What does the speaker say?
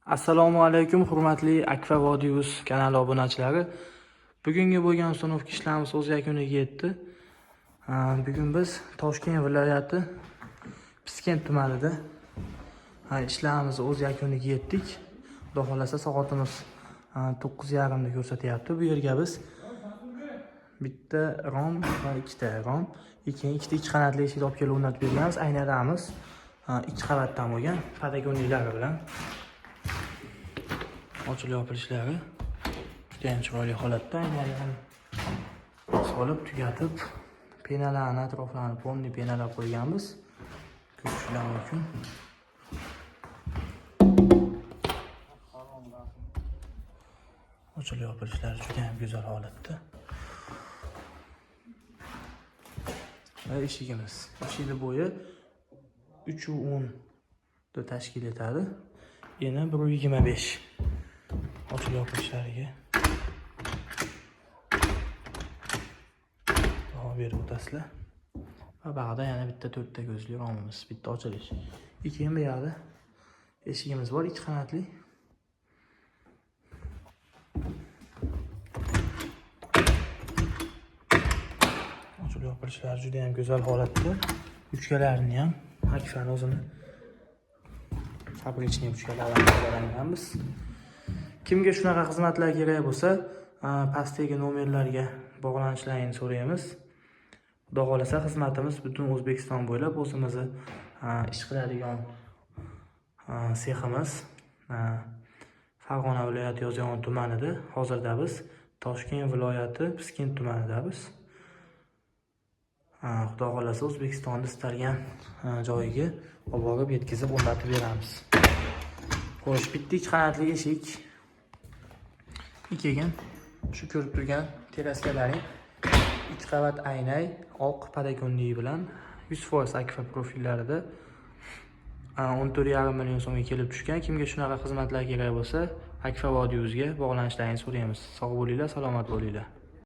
Assalomu alaykum hurmatli Akfa Vodius kanali obunachilari. Bugungi bo'lgan uстановка ishlarimiz o'z yakuniga yetdi. Bugun biz Toshkent viloyati Piskent tumanida ishlarimiz o'z yakuniga yetdik. Xudo xolasa soatimiz 9:30 da ko'rsatyapti. Bu yerga biz bitta rom va ikkita rom, ikkita ikki qanotli eshik olib kelib o'rnatib berganmiz. Aynadamiz ikki qavatdan bo'lgan padagonliklari bilan ochilib yopilishlari juda ham chiroyli holatda. Aynan solib tugatib penalarni atroflarini polni penalab qo'yganmiz. Ko'rishingiz mumkin. Ochilib yopilishlari juda ham go'zal holatda. Va eshigimiz. Eshik bo'yi 3.10 da tashkil etadi. Eni 1.25. Ochilib yopilishlariga davom berib o'tasizlar. Va bag'da yana bitta 4 ta ko'zli romimiz, bitta ochilish. Keyin bu yerda eshigimiz bor, ikki qanotli. Ochilib yopilishlari juda ham go'zal holatda. Uchkalarini ham Akfa'ning o'zini fabrichniy uchkalardan foydalanganmiz. Kimga shunaqa xizmatlar kerak bo'lsa, pastdagi nomerlarga bog'lanishlarini so'raymiz. Xudo xolasa xizmatimiz butun O'zbekiston bo'ylab o'zimizni ish qiladigan seximiz Farg'ona viloyati Yozyovon tumanida. Hozirda biz Toshkent viloyati Piskent tumanidamiz. Xudo xolasa O'zbekistonda istalgan joyiga olib borib yetkazib o'rnatib beramiz. Xo'sh, bitta ikki qanotli eshik. Keyin shu ko'rib turgan teraskalaring ikki qavat aynay oq padagonli bilan 100% Akfa profillarida 14,5 million so'mga kelib tushgan. Kimga shunaqa xizmatlar kerak bo'lsa, Akfa Vodiusga bog'lanishlarini so'raymiz. Sog' bo'linglar, salomat bo'linglar.